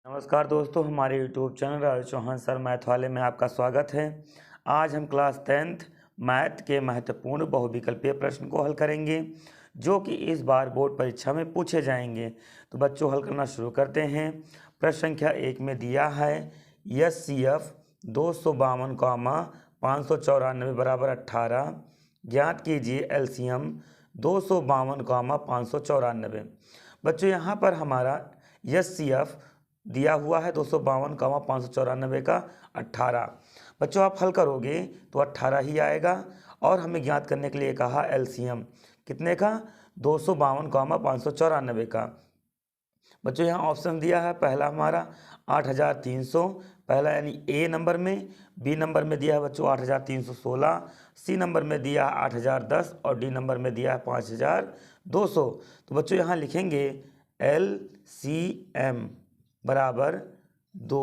नमस्कार दोस्तों, हमारे YouTube channel Raju Chauhan sir math वाले में आपका स्वागत है। आज हम क्लास 10th मैथ के महत्वपूर्ण बहुविकल्पीय प्रश्न को हल करेंगे जो कि इस बार बोर्ड परीक्षा में पूछे जाएंगे। तो बच्चों हल करना शुरू करते हैं। प्रश्न संख्या 1 में दिया है HCF 252, 594 = 18। ज्ञात कीजिए LCM 252, 594। बच्चों यहाँ पर हमारा HCF दिया हुआ है 252, 594 का 18। बच्चों आप हल करोगे तो 18 ही आएगा। और हमें ज्ञात करने के लिए कहा LCM कितने का, 252, 594 का। बच्चों यहाँ ऑप्शन दिया है, पहला हमारा 8300, पहला यानी A नंबर में। B नंबर में दिया है बच्चों 8316, C नंबर में दिया है 8010 और D नंबर में दिया है 5200। तो बच्चों यहाँ लिखेंगे LCM बराबर दो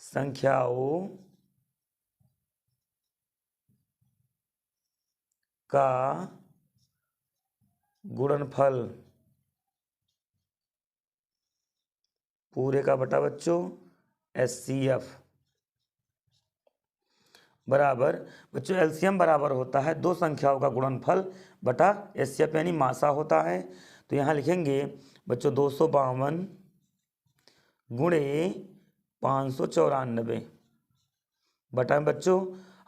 संख्याओं का गुणनफल पूरे का बटा बच्चों HCF बराबर बच्चों LCM बराबर होता है दो संख्याओं का गुणनफल बटा HCF यानी मासा होता है। तो यहाँ लिखेंगे बच्चों 252 गुणे 594 बटा में बच्चों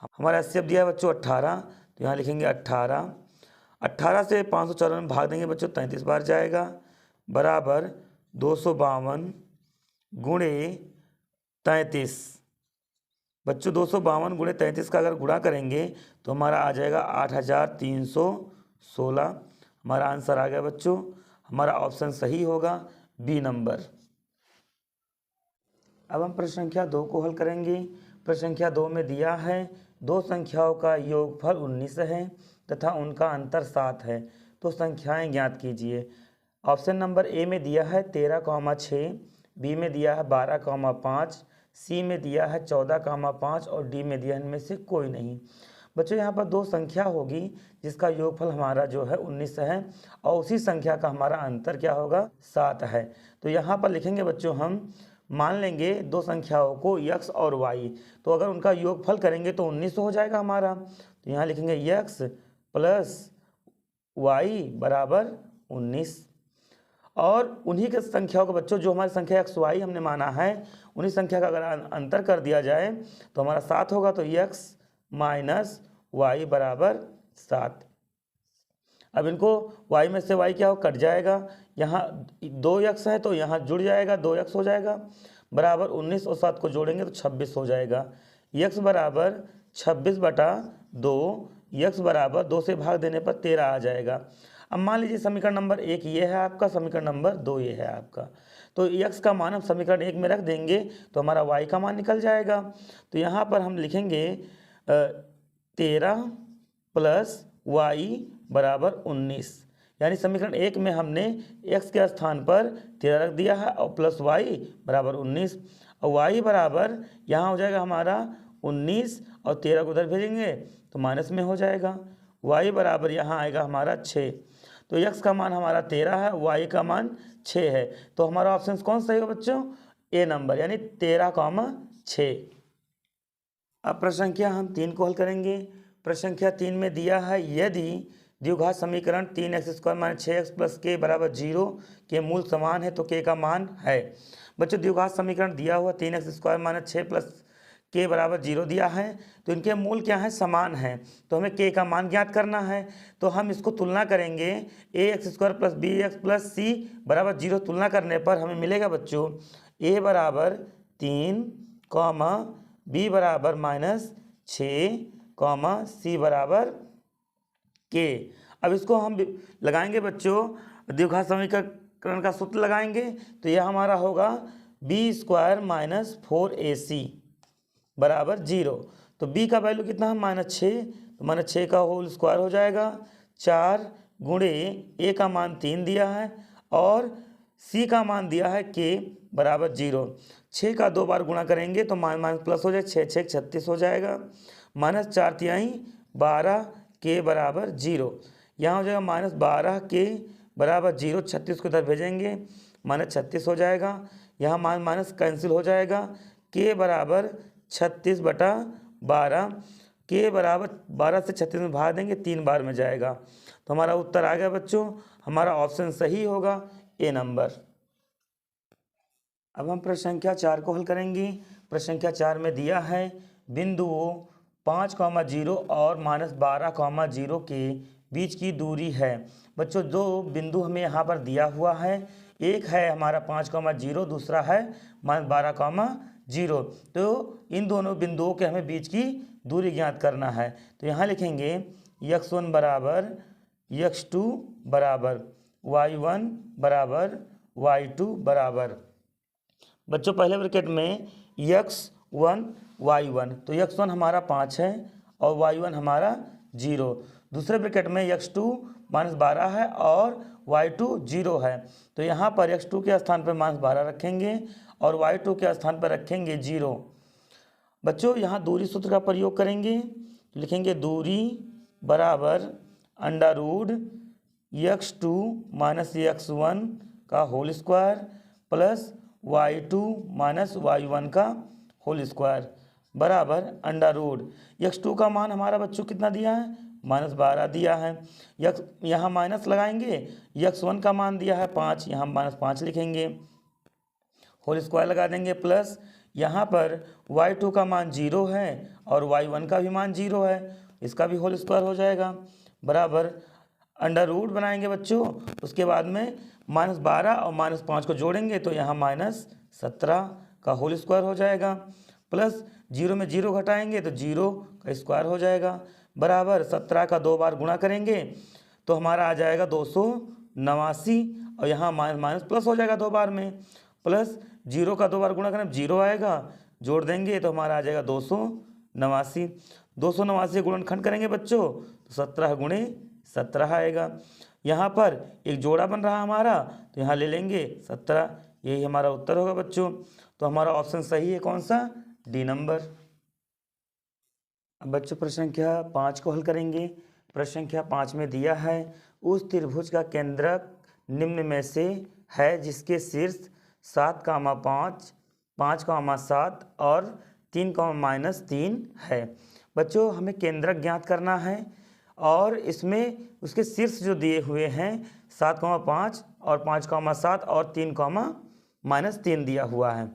हमारा HCF दिया है बच्चों 18। तो यहाँ लिखेंगे 18 से 594 भाग देंगे बच्चों 33 बार जाएगा, बराबर 252 गुणे 33। बच्चों 252 गुणे 33 का अगर गुणा करेंगे तो हमारा आ जाएगा 8316। हमारा आंसर आ गया बच्चों। हमारा ऑप्शन सही होगा B नंबर। अब हम प्रश्न संख्या 2 को हल करेंगे। प्रश्न संख्या 2 में दिया है दो संख्याओं का योगफल 19 है तथा उनका अंतर 7 है, तो संख्याएं ज्ञात कीजिए। ऑप्शन नंबर A में दिया है 13,6, B में दिया है 12,5, C में दिया है 14,5 और D में दिया है इनमें से कोई नहीं। बच्चों यहाँ पर दो संख्या होगी जिसका योगफल हमारा जो है 19 है और उसी संख्या का हमारा अंतर क्या होगा, 7 है। तो यहाँ पर लिखेंगे बच्चों, हम मान लेंगे दो संख्याओं को x और y, तो अगर उनका योगफल करेंगे तो 19 हो जाएगा हमारा। तो यहाँ लिखेंगे x प्लस y बराबर 19। और उन्हीं के संख्याओं का बच्चों जो हमारी संख्या x y हमने माना है उन्हीं संख्या का अगर अंतर कर दिया जाए तो हमारा 7 होगा। तो x माइनस y बराबर 7। अब इनको y में से y क्या हो, कट जाएगा। यहाँ 2x है तो यहाँ जुड़ जाएगा, 2x हो जाएगा, बराबर 19 और 7 को जोड़ेंगे तो 26 हो जाएगा। x बराबर 26 बटा 2, x बराबर 2 से भाग देने पर 13 आ जाएगा। अब मान लीजिए समीकरण नंबर 1 ये है आपका, समीकरण नंबर 2 ये है आपका। तो x का मान हम समीकरण 1 में रख देंगे तो हमारा y का मान निकल जाएगा। तो यहाँ पर हम लिखेंगे 13 प्लस y बराबर 19, यानी समीकरण 1 में हमने x के स्थान पर 13 रख दिया है और प्लस y बराबर 19, और y बराबर यहाँ हो जाएगा हमारा 19 और 13 को उधर भेजेंगे तो माइनस में हो जाएगा। y बराबर यहाँ आएगा हमारा 6। तो x का मान हमारा 13 है, y का मान 6 है। तो हमारा ऑप्शन कौन सा है बच्चों, A नंबर, यानी 13,6। अब प्रश्न संख्या हम 3 को हल करेंगे। प्रश्न संख्या 3 में दिया है यदि द्विघात समीकरण 3x² - 6x + k बराबर 0 के मूल समान है तो k का मान है। बच्चों द्विघात समीकरण दिया हुआ 3x² - 6 + k बराबर 0 दिया है, तो इनके मूल क्या है, समान है। तो हमें k का मान ज्ञात करना है। तो हम इसको तुलना करेंगे, ax² + bx + c बराबर 0 तुलना करने पर हमें मिलेगा बच्चों a बराबर 3, b बराबर -6, c बराबर k। अब इसको हम लगाएंगे बच्चों, द्विघात समीकरण का सूत्र लगाएंगे तो यह हमारा होगा b² - 4ac बराबर 0। तो b का वैल्यू कितना है, -6, तो -6 का होल स्क्वायर हो जाएगा। 4 गुणे a का मान 3 दिया है और c का मान दिया है k बराबर 0। 6 का 2 बार गुणा करेंगे तो मान प्लस हो जाए, 6 6 36 हो जाएगा, -4 12 k बराबर 0। यहाँ हो जाएगा -12 k बराबर 0, 36 को इधर भेजेंगे -36 हो जाएगा। यहाँ माइनस कैंसिल हो जाएगा। के बराबर 36/12, के बराबर 12 से 36 में भाग देंगे 3 बार में जाएगा। तो हमारा उत्तर आ गया बच्चों, हमारा ऑप्शन सही होगा ए नंबर। अब हम प्रश्न संख्या 4 को हल करेंगे। प्रश्न संख्या 4 में दिया है बिंदुओं 5,0 और -12,0 के बीच की दूरी है। बच्चों दो बिंदु हमें यहाँ पर दिया हुआ है, एक है हमारा 5,0, दूसरा है -12,0। तो इन दोनों बिंदुओं के हमें बीच की दूरी ज्ञात करना है। तो यहाँ लिखेंगे x1 बराबर x2 बराबर y1 बराबर y2 बराबर, बच्चों पहले ब्रैकेट में x1 y1, तो x1 हमारा 5 है और y1 हमारा 0। दूसरे ब्रैकेट में x2 -12 है और y2 0 है। तो यहाँ पर x2 के स्थान पर -12 रखेंगे और y2 के स्थान पर रखेंगे 0। बच्चों यहाँ दूरी सूत्र का प्रयोग करेंगे, लिखेंगे दूरी बराबर अंडररूट x2 - x1 का whole square plus y2 - y1 का होल स्क्वायर बराबर अंडररूट x2 का मान हमारा बच्चों कितना दिया है, -12 दिया है। यहाँ माइनस लगाएंगे, x1 का मान दिया है 5, यहाँ -5 लिखेंगे, होल स्क्वायर लगा देंगे प्लस यहाँ पर y2 का मान 0 है और y1 का भी मान 0 है, इसका भी होल स्क्वायर हो जाएगा बराबर अंडररूट बनाएंगे बच्चों। उसके बाद में -12 और -5 को जोड़ेंगे तो यहाँ -17 का होल स्क्वायर हो जाएगा प्लस 0 में 0 घटाएंगे तो 0 का स्क्वायर हो जाएगा बराबर 17 का 2 बार गुणा करेंगे तो हमारा आ जाएगा 289 और यहाँ माइनस प्लस हो जाएगा 2 बार में, प्लस 0 का 2 बार गुणा करें 0 आएगा, जोड़ देंगे तो हमारा आ जाएगा 289। 289 गुणनखंड करेंगे बच्चों तो 17 गुणे 17 आएगा। यहाँ पर एक जोड़ा बन रहा हमारा तो यहाँ ले लेंगे 17, यही हमारा उत्तर होगा बच्चों। तो हमारा ऑप्शन सही है कौन सा, डी नंबर। अब बच्चों प्रश्न संख्या 5 को हल करेंगे। प्रश्न संख्या 5 में दिया है उस त्रिभुज का केंद्रक निम्न में से है जिसके शीर्ष 7,5, 5,7 और 3,-3 है। बच्चों हमें केंद्रक ज्ञात करना है और इसमें उसके शीर्ष जो दिए हुए हैं 7,5 और 5,7 और 3,-3 दिया हुआ है।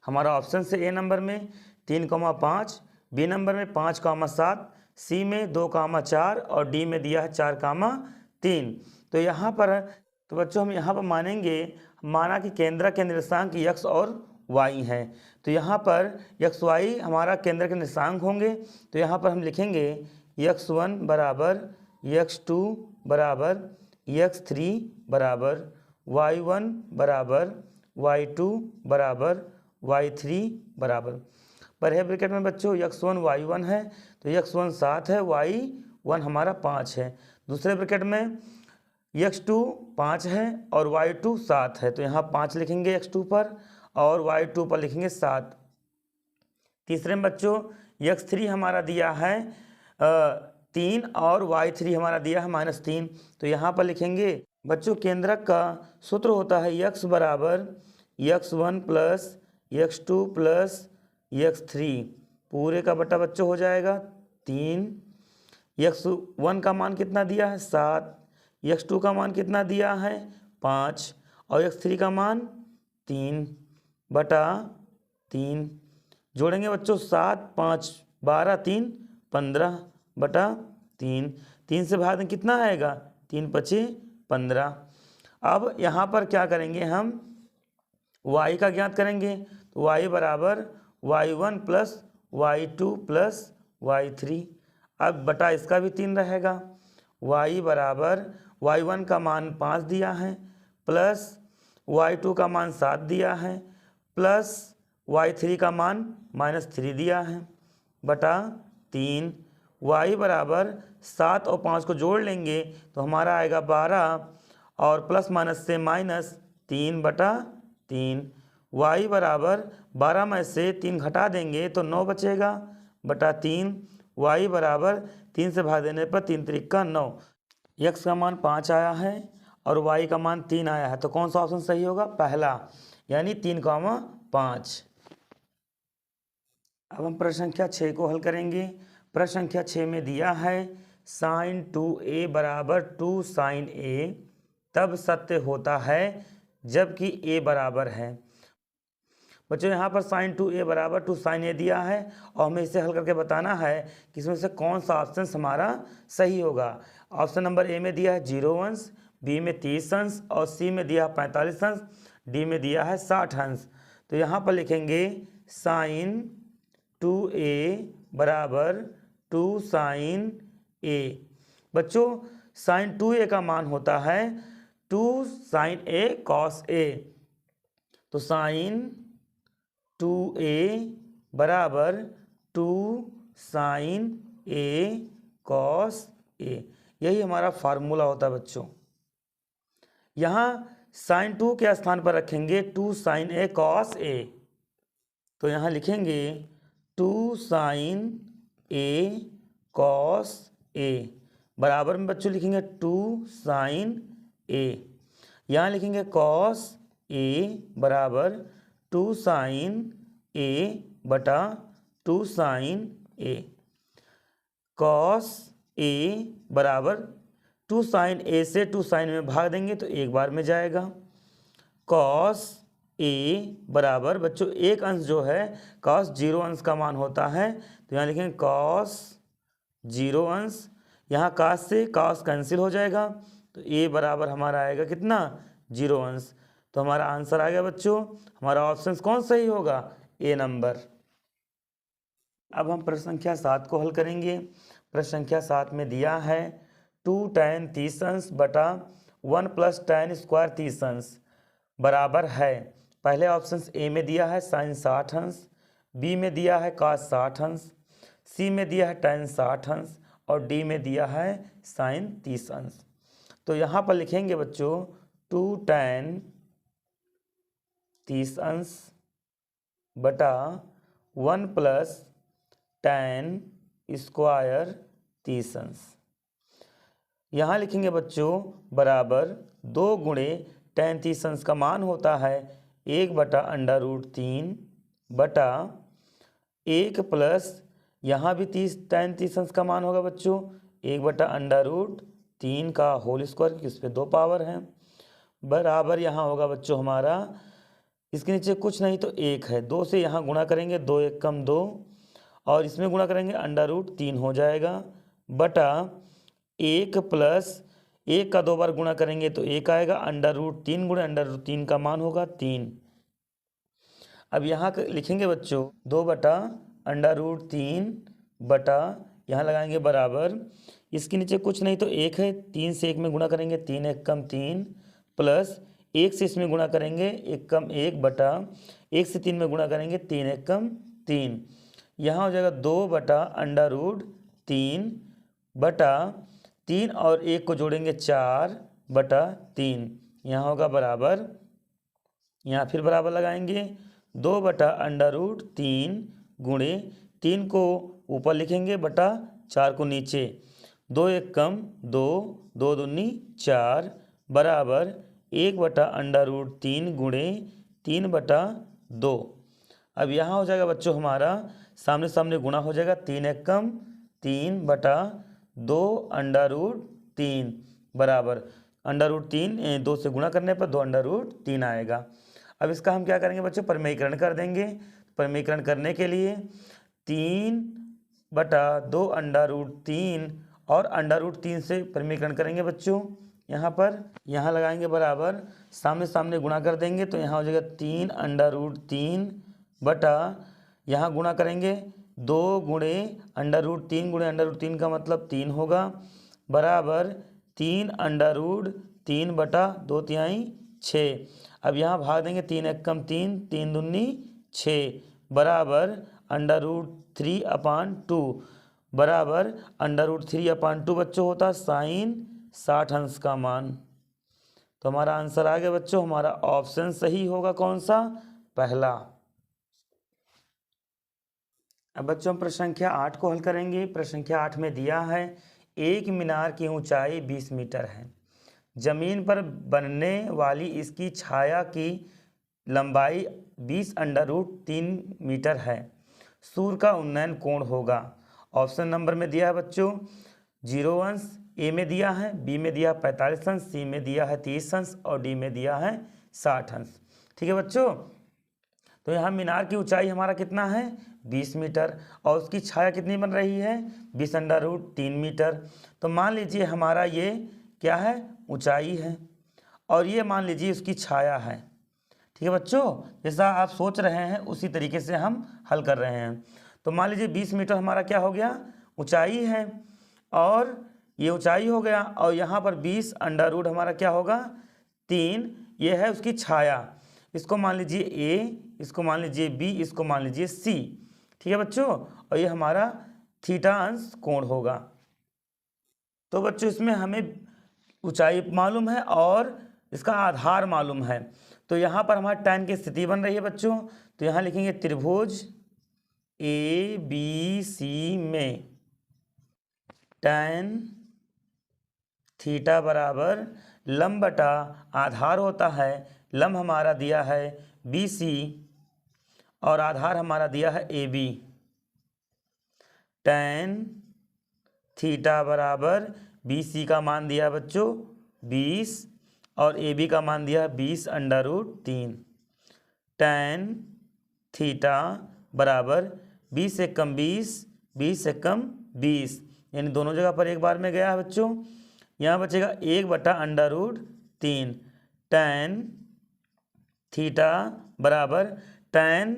हमारा ऑप्शन से ए नंबर में 3,5, बी नंबर में 5,7, सी में 2,4 और डी में दिया है 4,3। तो यहाँ पर तो बच्चों हम यहाँ पर मानेंगे, माना कि केंद्र के निर्देशांक x और y है, तो यहाँ पर x y हमारा केंद्र के निर्देशांक होंगे। तो यहाँ पर हम लिखेंगे x1 बराबर x2 बराबर x3 बराबर y1 बराबर y2 बराबर y3 बराबर, पहले ब्रैकेट में बच्चों x1 y1 है तो x1 7 है, y1 हमारा 5 है। दूसरे ब्रैकेट में x2 5 है और y2 7 है, तो यहाँ 5 लिखेंगे x2 पर और y2 पर लिखेंगे 7। तीसरे में बच्चों x3 हमारा दिया है 3 और y3 हमारा दिया है -3, तो यहाँ पर लिखेंगे बच्चों केंद्रक का सूत्र होता है x बराबर x1 plus x2 plus x3 पूरे का बटा बच्चों हो जाएगा 3। x1 का मान कितना दिया है 7, x2 का मान कितना दिया है 5 और x3 का मान 3 बटा 3। जोड़ेंगे बच्चों 7, 5, 12, 3, 15 बटा 3। 3 से भाग कितना आएगा 3 × 5 = 15। अब यहाँ पर क्या करेंगे हम y का ज्ञात करेंगे, तो y बराबर y1 plus y2 plus y3। अब बटा इसका भी 3 रहेगा, y बराबर y1 का मान 5 दिया है प्लस y2 का मान 7 दिया है प्लस y3 का मान -3 दिया है बटा 3। y बराबर 7 और 5 को जोड़ लेंगे तो हमारा आएगा 12 और प्लस माइनस से -3 बटा 3। y बराबर 12 में से 3 घटा देंगे तो 9 बचेगा बटा 3। y बराबर 3 से भाग देने पर 3 × 3 = 9। x का मान 5 आया है और y का मान 3 आया है, तो कौन सा ऑप्शन सही होगा, पहला। यानी 3,5। अब हम प्रश्न संख्या 6 को हल करेंगे। प्रश्न संख्या 6 में दिया है sin 2a बराबर 2 sin a तब सत्य होता है जबकि a बराबर है। बच्चों यहाँ पर sin 2a बराबर 2 sin a दिया है और हमें इसे हल करके बताना है कि इसमें से कौन सा ऑप्शन हमारा सही होगा। ऑप्शन नंबर ए में दिया है 0 अंश, बी में 30 अंश और सी में दिया है 45 अंश, डी में दिया है 60 अंश। तो यहाँ पर लिखेंगे sin 2a बराबर 2 sin a। बच्चों sin 2a का मान होता है 2 sin a cos a। तो sin 2a बराबर 2 sin a cos a, यही हमारा फार्मूला होता है बच्चों। यहाँ sin 2 के स्थान पर रखेंगे 2 sin a cos a। तो यहाँ लिखेंगे 2 sin a cos a बराबर में बच्चों लिखेंगे 2 sin a। यहाँ लिखेंगे cos a बराबर 2 sin a बटा 2 sin a। cos a बराबर 2 sin a से 2 sin में भाग देंगे तो एक बार में जाएगा। cos a बराबर बच्चों एक अंश जो है cos 0 अंश का मान होता है, तो यहाँ लिखेंगे cos 0 अंश। यहाँ cos से cos कैंसिल हो जाएगा तो a बराबर हमारा आएगा कितना 0 अंश। तो हमारा आंसर आ गया बच्चों, हमारा ऑप्शन कौन सही होगा, ए नंबर। अब हम प्रश्न संख्या 7 को हल करेंगे। प्रश्न संख्या 7 में दिया है 2 tan 30 अंश बटा 1 प्लस tan स्क्वायर 30 अंश बराबर है। पहले ऑप्शन ए में दिया है sin 60 अंश, बी में दिया है cos 60 अंश, सी में दिया है tan 60 अंश और डी में दिया है sin 30 अंश। तो यहाँ पर लिखेंगे बच्चों 2 tan 30 अंश बटा 1 प्लस tan स्क्वायर 30 अंश। यहाँ लिखेंगे बच्चों बराबर 2 गुणे tan 30 अंश का मान होता है 1 बटा √3 बटा 1 प्लस यहाँ भी tan 30 अंश का मान होगा बच्चों 1 बटा √3 का होल स्क्वायर, कि उस पर 2 पावर है, बराबर यहाँ होगा बच्चों हमारा, इसके नीचे कुछ नहीं तो 1 है, 2 से यहाँ गुणा करेंगे 2 1 कम 2 और इसमें गुणा करेंगे √3 हो जाएगा बटा 1 प्लस 1 का 2 बार गुणा करेंगे तो 1 आएगा, √3 गुणे √3 का मान होगा 3। अब यहाँ लिखेंगे बच्चों 2 बटा √3 बटा यहाँ लगाएंगे बराबर, इसके नीचे कुछ नहीं तो 1 है, 3 से 1 में गुणा करेंगे 3 1 कम 3 प्लस 1 से इसमें गुणा करेंगे 1 कम 1 बटा 1 से 3 में गुणा करेंगे 3 1 कम 3। यहाँ हो जाएगा 2 बटा √3 बटा 3 और 1 को जोड़ेंगे 4 बटा 3। यहाँ होगा बराबर, यहाँ फिर बराबर लगाएंगे 2 बटा √3 गुणे 3 को ऊपर लिखेंगे बटा 4 को नीचे, 2 1 कम 2 2 दूनी 4 बराबर 1 बटा √3 गुणे 3 बटा 2। अब यहाँ हो जाएगा बच्चों हमारा सामने सामने गुणा हो जाएगा, 3 1 कम 3 बटा 2 √3 बराबर √3 2 से गुणा करने पर 2 √3 आएगा। अब इसका हम क्या करेंगे बच्चों, परिमेयीकरण कर देंगे। परिमेयीकरण करने के लिए 3 बटा 2 √3 और √3 से परिमेयीकरण करेंगे बच्चों। यहाँ लगाएंगे बराबर, सामने सामने गुणा कर देंगे तो यहाँ हो जाएगा 3 √3 बटा यहाँ गुणा करेंगे 2 गुणे √3 गुणे √3 का मतलब 3 होगा बराबर 3 √3 बटा 2 तिहाई 6। अब यहाँ भाग देंगे 3 1 कम 3 3 दूनी 6 बराबर √3/2 बराबर √3/2 बच्चों होता है sin 60 अंश का मान। तो हमारा आंसर आ गया बच्चों, हमारा ऑप्शन सही होगा कौन सा, पहला। अब बच्चों हम प्रश्न संख्या 8 को हल करेंगे। प्रश्न संख्या 8 में दिया है एक मीनार की ऊंचाई 20 मीटर है, जमीन पर बनने वाली इसकी छाया की लंबाई 20√3 मीटर है। सूर्य का उन्नयन कोण होगा। ऑप्शन नंबर में दिया है बच्चों 0 अंश, ए में दिया है, बी में दिया है 45 अंश, सी में दिया है 30 अंश और डी में दिया है 60 अंश। ठीक है बच्चों, तो यहाँ मीनार की ऊंचाई हमारा कितना है 20 मीटर और उसकी छाया कितनी बन रही है 20√3 मीटर। तो मान लीजिए हमारा ये क्या है ऊंचाई है और ये मान लीजिए उसकी छाया है। ठीक है बच्चों, जैसा आप सोच रहे हैं उसी तरीके से हम हल कर रहे हैं। तो मान लीजिए 20 मीटर हमारा क्या हो गया ऊंचाई है और ये ऊंचाई हो गया और यहाँ पर 20√, हमारा क्या होगा 3, ये है उसकी छाया। इसको मान लीजिए ए, इसको मान लीजिए बी, इसको मान लीजिए सी। ठीक है बच्चों, और ये हमारा थीटा अंश कोण होगा। तो बच्चों इसमें हमें ऊंचाई मालूम है और इसका आधार मालूम है। तो यहाँ पर हमारा tan की स्थिति बन रही है बच्चों। तो यहाँ लिखेंगे त्रिभुज ए बी सी में tan थीटा बराबर लंब बटा आधार होता है। लंब हमारा दिया है बी सी और आधार हमारा दिया है ए बी। tan थीटा बराबर बी सी का मान दिया बच्चों 20 और ए बी का मान दिया 20√3। tan थीटा बराबर 20 से कम 20, 20 से कम 20, यानी दोनों जगह पर एक बार में गया है बच्चों। यहाँ बचेगा 1/√3। tan थीटा बराबर tan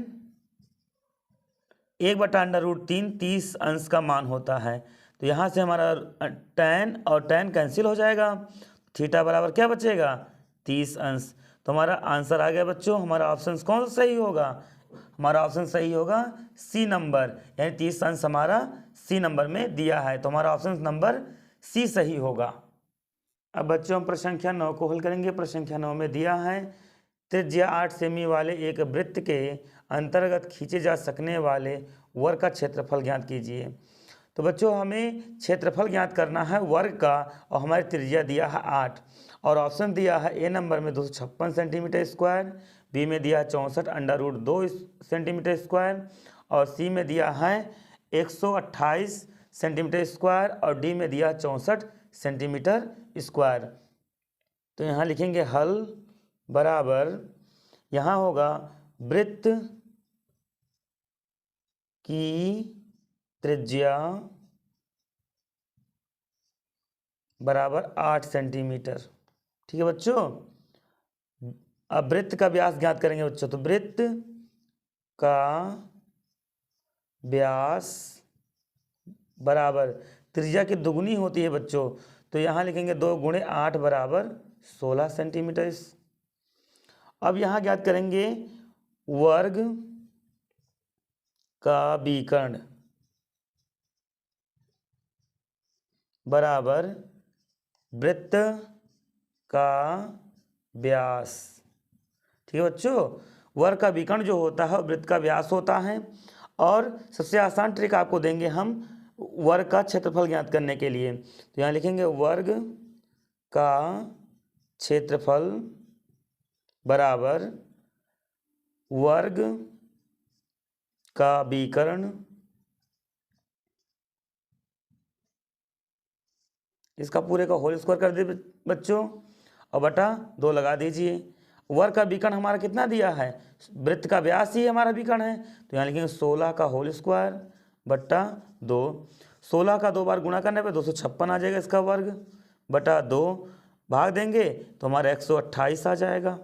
1/√3 30 अंश का मान होता है। तो यहाँ से हमारा tan और tan कैंसिल हो जाएगा, थीटा बराबर क्या बचेगा 30 अंश। तो हमारा आंसर आ गया बच्चों। हमारा ऑप्शन कौन सा सही होगा, हमारा ऑप्शन सही होगा सी नंबर, यानी 30 अंश हमारा सी नंबर में दिया है। तो हमारा ऑप्शन नंबर सी सही होगा। अब बच्चों हम प्रश्न संख्या 9 को हल करेंगे। प्रश्न संख्या 9 में दिया है त्रिज्या 8 सेमी वाले एक वृत्त के अंतर्गत खींचे जा सकने वाले वर्ग का क्षेत्रफल ज्ञात कीजिए। तो बच्चों हमें क्षेत्रफल ज्ञात करना है वर्ग का और हमारी त्रिज्या दिया है 8 और ऑप्शन दिया है ए नंबर में 256 सेंटीमीटर स्क्वायर, बी में दिया है 64√2 सेंटीमीटर स्क्वायर और सी में दिया है 128 सेंटीमीटर स्क्वायर और डी में दिया है 64 सेंटीमीटर स्क्वायर। तो यहाँ लिखेंगे हल बराबर, यहाँ होगा वृत्त की त्रिज्या बराबर 8 सेंटीमीटर। ठीक है बच्चों, अब वृत्त का व्यास ज्ञात करेंगे बच्चों। तो वृत्त का व्यास बराबर त्रिज्या की दुगुनी होती है बच्चों। तो यहाँ लिखेंगे 2 × 8 बराबर 16 सेंटीमीटर। अब यहाँ ज्ञात करेंगे वर्ग का विकर्ण बराबर वृत्त का व्यास। ठीक है बच्चों, वर्ग का विकर्ण जो होता है वृत्त का व्यास होता है। और सबसे आसान ट्रिक आपको देंगे हम वर्ग का क्षेत्रफल ज्ञात करने के लिए। तो यहाँ लिखेंगे वर्ग का क्षेत्रफल बराबर वर्ग का विकर्ण, इसका पूरे का होल स्क्वायर कर दे बच्चों और बटा 2 लगा दीजिए। वर्ग का विकर्ण हमारा कितना दिया है, वृत्त का व्यास ही हमारा विकर्ण है। तो यहाँ लिखेंगे 16 का होल स्क्वायर बटा 2। 16 का 2 बार गुणा करने पे 256 आ जाएगा इसका वर्ग बटा 2, भाग देंगे तो हमारा 128 आ जाएगा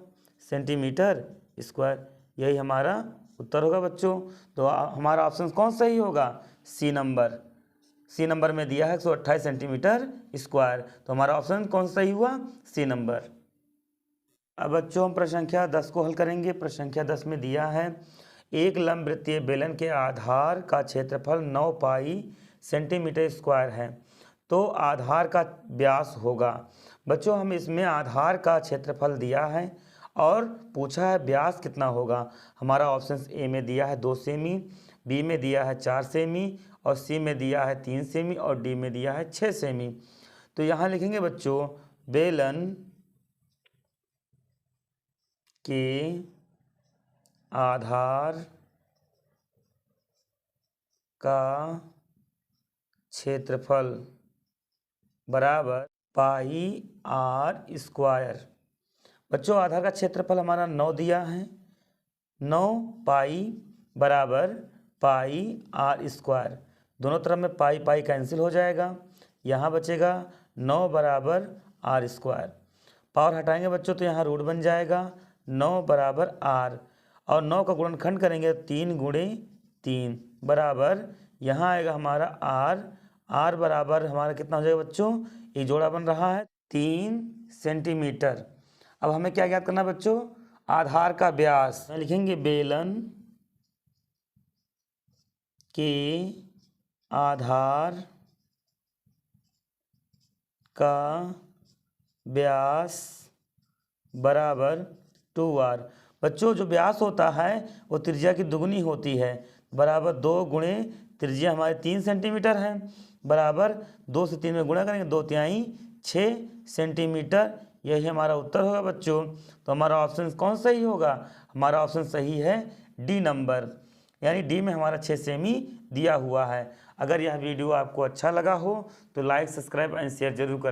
सेंटीमीटर स्क्वायर। यही हमारा उत्तर होगा बच्चों। तो हमारा ऑप्शन कौन सही होगा, सी नंबर। सी नंबर में दिया है 128 सेंटीमीटर स्क्वायर। तो हमारा ऑप्शन कौन सही हुआ, सी नंबर। अब बच्चों हम प्रश्न संख्या 10 को हल करेंगे। प्रश्न संख्या 10 में दिया है एक लंब वृत्तीय बेलन के आधार का क्षेत्रफल 9 पाई सेंटीमीटर स्क्वायर है, तो आधार का व्यास होगा। बच्चों हम इसमें आधार का क्षेत्रफल दिया है और पूछा है व्यास कितना होगा। हमारा ऑप्शन ए में दिया है 2 सेमी, बी में दिया है 4 सेमी और सी में दिया है 3 सेमी और डी में दिया है 6 सेमी। तो यहाँ लिखेंगे बच्चों बेलन के आधार का क्षेत्रफल बराबर पाई आर स्क्वायर। बच्चों आधार का क्षेत्रफल हमारा 9 दिया है, 9 पाई बराबर पाई आर स्क्वायर। दोनों तरफ में पाई पाई कैंसिल हो जाएगा, यहाँ बचेगा 9 बराबर आर स्क्वायर। पावर हटाएंगे बच्चों तो यहाँ रूट बन जाएगा 9 बराबर आर, और 9 का गुणनखंड करेंगे 3 गुणे 3 बराबर यहाँ आएगा हमारा आर। आर बराबर हमारा कितना हो जाएगा बच्चों, ये जोड़ा बन रहा है 3 सेंटीमीटर। अब हमें क्या ज्ञात करना है बच्चों, आधार का व्यास। लिखेंगे बेलन के आधार का व्यास बराबर 2r। बच्चों जो व्यास होता है वो त्रिज्या की दुगुनी होती है, बराबर 2 गुणे त्रिज्या हमारे 3 सेंटीमीटर है, बराबर 2 से 3 में गुणा करेंगे 2 तिहाई 6 सेंटीमीटर। यही हमारा उत्तर होगा बच्चों। तो हमारा ऑप्शन कौन सही होगा, हमारा ऑप्शन सही है डी नंबर, यानी डी में हमारा 6 सेमी दिया हुआ है। अगर यह वीडियो आपको अच्छा लगा हो तो लाइक सब्सक्राइब एंड शेयर जरूर करें।